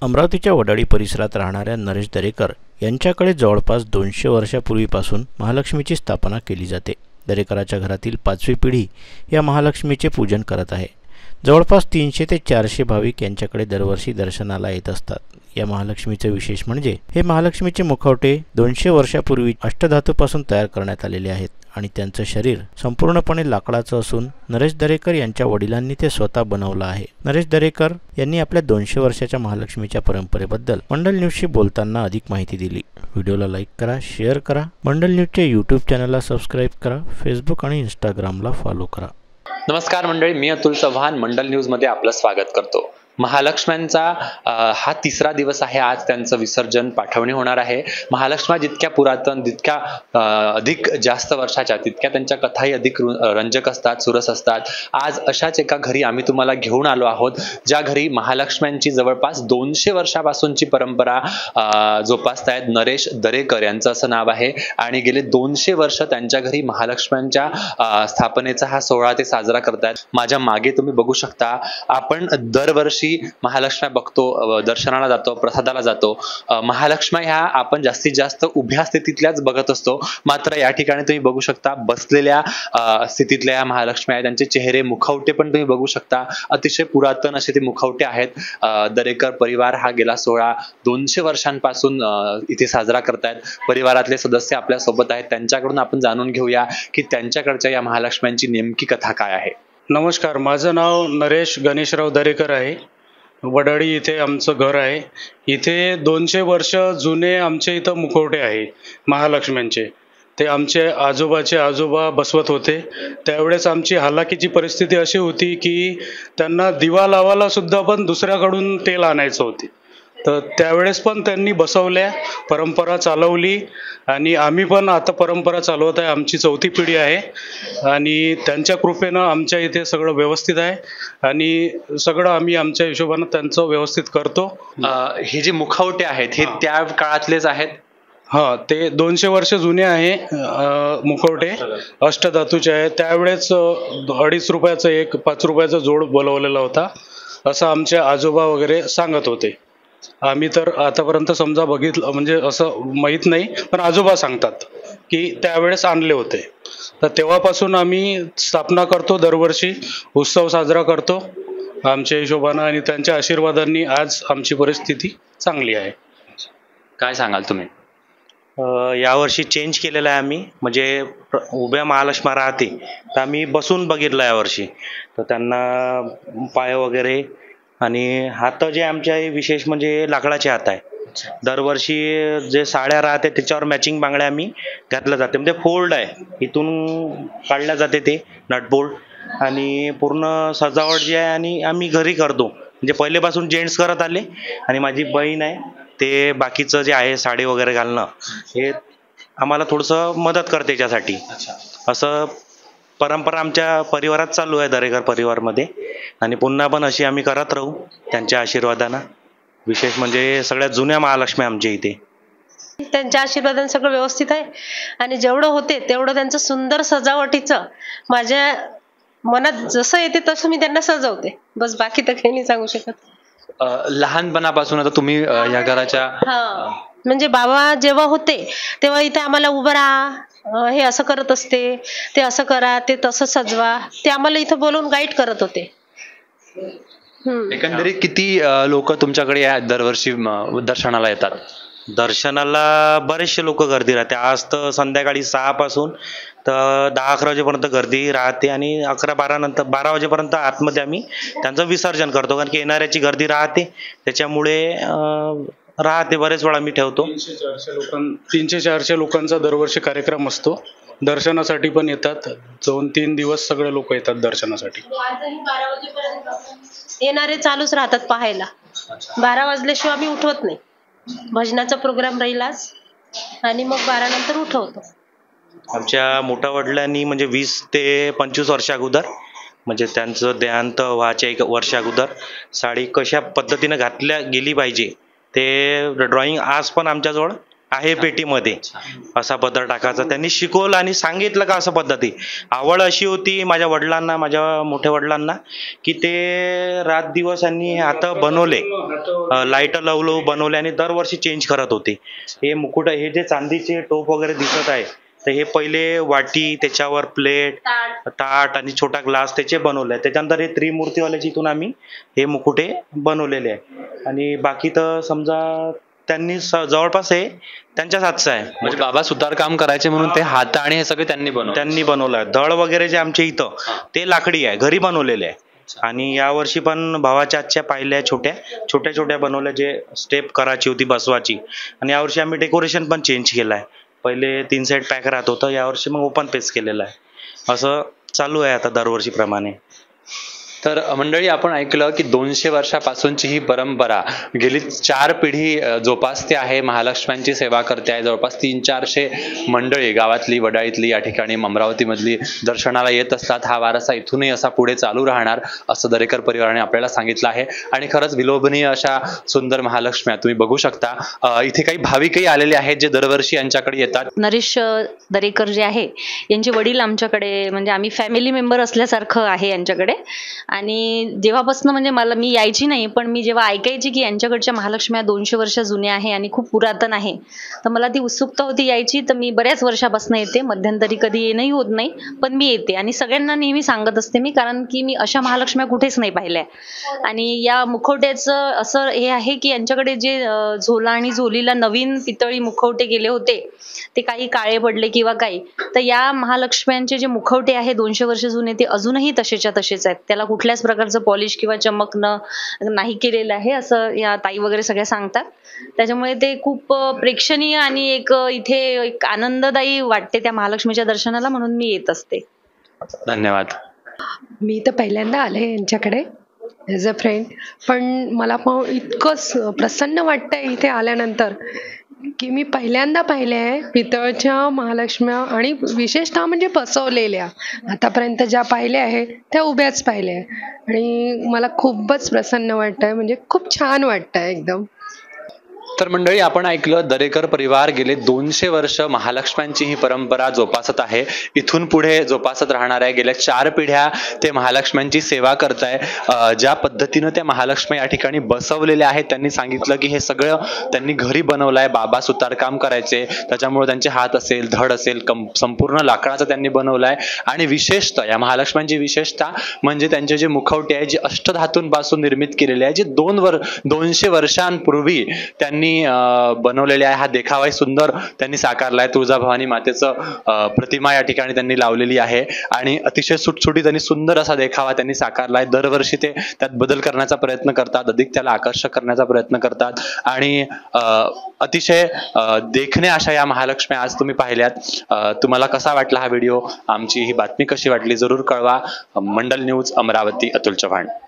अमरावतीच्या वडाळी परिसरात राहणाऱ्या नरेश दरेकर यांच्याकडे जवळपास 200 वर्षापूर्वीपासून महालक्ष्मीची स्थापना केली जाते. दरेकराच्या घरातील 5वी पिढी या महालक्ष्मीचे पूजन करत आहे. जवळपास 300 ते 400 भाविक यांच्याकडे दरवर्षी दर्शनाला येत असतात. या महालक्ष्मीचे विशेष म्हणजे हे महालक्ष्मीचे मुखवटे 200 वर्षापूर्वी अष्टधातूपासून तयार करण्यात आलेले आहेत आणि त्यांचं शरीर संपूर्णपणे लाकडाचं असून नरेश दरेकर यांच्या वडिलांनी ते स्वतः बनवलं आहे. नरेश दरेकर यांनी आपल्या 200 वर्षाच्या महालक्ष्मीच्या परंपरेबद्दल मंडल न्यूजशी बोलताना अधिक माहिती दिली. व्हिडिओला लाईक करा, शेअर करा, मंडल न्यूजच्या यूट्यूब चॅनलला सबस्क्राईब करा, फेसबुक आणि इंस्टाग्रामला फॉलो करा. नमस्कार मंडळी, मी अतुल चव्हाण मंडल न्यूजमध्ये आपलं स्वागत करतो. महालक्ष्म्यांचा हा तिसरा दिवस आहे. आज त्यांचं विसर्जन पाठवणी होणार आहे. महालक्ष्म्या जितक्या पुरातन, जितक्या अधिक जास्त वर्षाच्या, तितक्या त्यांच्या कथाही अधिक रंजक असतात, सुरस असतात. आज अशाच एका घरी आम्ही तुम्हाला घेऊन आलो आहोत, ज्या घरी महालक्ष्म्यांची जवळपास 200 वर्षापासूनची परंपरा जोपासतायत नरेश दरेकर यांचं असं नाव आहे. आणि गेले 200 वर्ष त्यांच्या घरी महालक्ष्म्यांच्या स्थापनेचा हा सोहळा ते साजरा करतायत. माझ्या मागे तुम्ही बघू शकता, आपण दरवर्षी महालक्ष्म्या बघतो, दर्शनाला जातो, प्रसादाला जातो. महालक्ष्म्या ह्या आपण जास्तीत जास्त उभ्या स्थितीतल्याच बघत असतो. मात्र या ठिकाणी तुम्ही बघू शकता बसलेल्या स्थितीतल्या या महालक्ष्म्या आहेत. त्यांचे चेहरे, मुखवटे पण तुम्ही बघू शकता. अतिशय पुरातन असे ते मुखवटे आहेत. दरेकर परिवार हा गेला 200 वर्षांपासून इथे साजरा करतायत. परिवारातले सदस्य आपल्या सोबत आहेत. त्यांच्याकडून आपण जाणून घेऊया की त्यांच्याकडच्या या महालक्ष्म्यांची नेमकी कथा काय आहे. नमस्कार, माझं नाव नरेश गणेशराव दरेकर आहे. वडाळी इथे आमचं घर आहे. इथे 200 वर्ष जुने आमचे इथं मुखवटे आहे महालक्ष्म्यांचे. ते आमचे आजोबाचे आजोबा बसवत होते. त्यावेळेस आमची हालाकीची परिस्थिती अशी होती की त्यांना दिवा लावायला सुद्धा पण दुसऱ्याकडून तेल आणायचं होते. तर त्यावेळेस पण त्यांनी बसवल्या, परंपरा चालवली आणि आम्ही पण आता परंपरा चालवत आहे. आमची 4थी पिढी आहे आणि त्यांच्या कृपेनं आमच्या इथे सगळं व्यवस्थित आहे आणि सगळं आम्ही आमच्या हिशोबानं त्यांचं व्यवस्थित करतो. हे जे मुखवटे आहेत हे त्या काळातलेच आहेत? हा, ते 200 वर्ष जुने आहे मुखवटे, अष्टधातूचे आहे. त्यावेळेस 2.5 रुपयाचं एक, 5 रुपयाचा जोड बोलवलेला होता असं आमचे आजोबा वगैरे सांगत होते. आम्ही तर आतापर्यंत समजा बघितलं म्हणजे असं माहीत नाही, पण आजोबा सांगतात की त्यावेळेस आणले होते. तर तेव्हापासून आम्ही स्थापना करतो, दरवर्षी उत्सव साजरा करतो आमच्या हिशोबानं आणि त्यांच्या आशीर्वादांनी आज आमची परिस्थिती चांगली आहे. काय सांगाल तुम्ही? यावर्षी चेंज केलेलं आहे आम्ही, म्हणजे उभ्या महालक्ष्म्या राहते तर आम्ही बसून बघितलं यावर्षी. तर त्यांना पाय वगैरे आणि हात जे आमच्या विशेष म्हणजे लाकडाचे हात आहे. दरवर्षी जे साड्या राहते त्याच्यावर मॅचिंग बांगड्या आम्ही घातल्या जाते. म्हणजे फोल्ड आहे, इथून काढल्या जाते ते नटबोल्ट आणि पूर्ण सजावट जी आहे आणि आम्ही घरी करतो. म्हणजे पहिलेपासून जेंट्स करत आले आणि माझी बहीण आहे ते बाकीचं जे आहे साडी वगैरे घालणं हे आम्हाला थोडंसं मदत करते त्याच्यासाठी. असं परंपरा आमच्या परिवारात चालू आहे दरेकर परिवारमध्ये आणि पुन्हा पण अशी आम्ही करत राहू त्यांच्या आशीर्वादानं. विशेष म्हणजे सगळ्यात जुन्या महालक्ष्मी आमच्या इथे. त्यांच्या आशीर्वादाने सगळं व्यवस्थित आहे आणि जेवढं होते तेवढं त्यांचं सुंदर सजावटीचं माझ्या मनात जसं येते तसं मी त्यांना सजवते. बस, बाकी तर काही नाही सांगू शकत. लहानपणापासून आता तुम्ही या घराच्या म्हणजे बाबा जेव्हा होते तेव्हा इथे आम्हाला उभं राहा, हे असं करत असते, ते असं करा, ते तसं सजवा, ते आम्हाला इथं बोलून गाईड करत होते. एकंदरीत किती लोक तुमच्याकडे दरवर्षी दर्शनाला येतात? दर्शनाला बरेचसे लोक गर्दी राहते. आज तर संध्याकाळी 6 पासून तर 10-11 वाजेपर्यंत गर्दी राहते आणि 11-12 नंतर 12 वाजेपर्यंत आतमध्ये आम्ही त्यांचं विसर्जन करतो. कारण की येणाऱ्याची गर्दी राहते त्याच्यामुळे राहते. बरेच वेळा मी ठेवतो. 300-400 लोकांचा दरवर्षी कार्यक्रम असतो. दर्शनासाठी पण येतात. 2-3 दिवस सगळे लोक येतात दर्शनासाठी. 12 वाजेपर्यंत येणारे चालूच राहतात पाहायला. 12 वाजल्याशिवाय आम्ही उठवत नाही. भजनाचा प्रोग्राम राहिलाच आणि मग 12 नंतर उठवतो. आमच्या मोठ्या वडिलांनी म्हणजे 20 ते 25 वर्षा अगोदर म्हणजे त्यांचं देहांत व्हायच्या 1 वर्ष अगोदर साडी कशा पद्धतीनं घातल्या गेली पाहिजे ते ड्रॉइंग आज पण आमच्याजवळ आहे पेटीमध्ये असा पदर टाकायचा. त्यांनी शिकवलं आणि सांगितलं का असं पद्धती. आवड अशी होती माझ्या वडिलांना, माझ्या मोठ्या वडिलांना, की ते रात दिवस यांनी हातं बनवले, लाईट लवलो बनवले आणि दरवर्षी चेंज करत होते. हे मुकुट, हे जे चांदीचे टोप वगैरे दिसत आहे, तर हे पहिले वाटी, त्याच्यावर प्लेट, ताट आणि छोटा ग्लास त्याचे बनवले. त्याच्यानंतर हे त्रिमूर्तीवाल्याचे इथून आम्ही हे मुकुटे बनवलेले आहे. आणि बाकी तर समजा त्यांनी जवळपास हे त्यांच्याच हातचं आहे. म्हणजे बाबा सुतारकाम करायचे म्हणून ते हात आणि हे सगळे त्यांनी बनवलं आहे. धड वगैरे जे आमच्या इथं ते लाकडी आहे, घरी बनवलेले आहे. आणि यावर्षी पण भावाच्या आजच्या पाहिल्या छोट्या बनवल्या, जे स्टेप करायची होती बसवाची. आणि यावर्षी आम्ही डेकोरेशन पण चेंज केलं आहे. पहिले 3 सेट पॅक राहत होतं, यावर्षी मग ओपन पेस केलेलं आहे. असं चालू आहे आता दरवर्षीप्रमाणे. तर मंडळी, आपण ऐकलं की 200 वर्षापासूनची ही परंपरा गेली 4 पिढी जोपासते आहे, महालक्ष्म्यांची सेवा करते आहे. जवळपास 300-400 मंडळी गावातली, वडाळीतली, या ठिकाणी अमरावतीमधली दर्शनाला येत असतात. हा वारसा इथूनही असा पुढे चालू राहणार असं दरेकर परिवाराने आपल्याला सांगितलं आहे. आणि खरंच विलोभनीय अशा सुंदर महालक्ष्म्या तुम्ही बघू शकता. इथे काही भाविकही आलेले आहेत जे दरवर्षी यांच्याकडे येतात. नरेश दरेकर जे आहे, यांचे वडील आमच्याकडे, म्हणजे आम्ही फॅमिली मेंबर असल्यासारखं आहे यांच्याकडे. आणि जेव्हापासून म्हणजे मी यायची नाही, पण मी जेव्हा ऐकायची की यांच्याकडच्या महालक्ष्म्या 200 वर्ष जुन्या आहे आणि खूप पुरातन आहे, तर मला ती उत्सुकता होती यायची. तर मी बऱ्याच वर्षापासून येते, मध्यंतरी कधी येणंही होत नाही, पण मी येते आणि सगळ्यांना नेहमी सांगत असते मी, कारण की मी अशा महालक्ष्म्या कुठेच नाही पाहिल्या. आणि या मुखवट्याचं असं हे आहे की यांच्याकडे जे झोला आणि झोलीला नवीन पितळी मुखवटे गेले होते, ते काही काळे पडले किंवा काही, तर या महालक्ष्म्यांचे जे मुखवटे आहे 200 वर्ष जुने, ते अजूनही तसेच्या तसेच आहेत. त्याला कुठल्याच प्रकारचं पॉलिश किंवा चमकणं नाही केलेलं आहे, असं या ताई वगैरे सगळ्या सांगतात. त्याच्यामुळे ते खूप प्रेक्षणीय आणि इथे एक आनंददायी वाटते त्या महालक्ष्मीच्या दर्शनाला, म्हणून मी येत असते. धन्यवाद. मी तर पहिल्यांदा आले यांच्याकडे ॲज अ फ्रेंड, पण मला पण इतकं प्रसन्न वाटतंय इथे आल्यानंतर की मी पहिल्यांदा पाहिले आहे पितळच्या महालक्ष्म्या, आणि विशेषतः म्हणजे बसवलेल्या. आतापर्यंत ज्या पाहिल्या आहे त्या उभ्याच पाहिल्या आहे, आणि मला खूपच प्रसन्न वाटतंय, म्हणजे खूप छान वाटतंय एकदम. तर मंडळी, आपण ऐकलं दरेकर परिवार गेले 200 वर्ष महालक्ष्म्यांची ही परंपरा जोपासत आहे, इथून पुढे जोपासत राहणार आहे. गेल्या 4 पिढ्या ते महालक्ष्म्यांची सेवा करताय. ज्या पद्धतीनं त्या महालक्ष्मी या ठिकाणी बसवलेल्या आहेत, त्यांनी सांगितलं की हे सगळं त्यांनी घरी बनवलं आहे. बाबा सुतारकाम करायचे, त्याच्यामुळे त्यांचे हात असेल, धड असेल, संपूर्ण लाकडाचं त्यांनी बनवलं आहे. आणि विशेषतः या महालक्ष्म्यांची विशेषता म्हणजे त्यांचे जे मुखवटे आहे, जे अष्टधातूंपासून निर्मित केलेले आहे, जे 200 वर्षांपूर्वी त्यांनी बनवलेले आहे. हा देखावाही सुंदर त्यांनी साकारलाय. तुळजाभवानी मातेचं प्रतिमा या ठिकाणी त्यांनी लावलेली आहे आणि अतिशय सुटसुटीत आणि सुंदर असा देखावा त्यांनी साकारलाय. दरवर्षी ते त्यात बदल करण्याचा प्रयत्न करतात, अधिक त्याला आकर्षक करण्याचा प्रयत्न करतात आणि अतिशय देखण्या अशा या महालक्ष्म्या आज तुम्ही पाहिल्यात. तुम्हाला कसा वाटला हा व्हिडिओ, आमची ही बातमी कशी वाटली, जरूर कळवा. मंडल न्यूज, अमरावती, अतुल चव्हाण.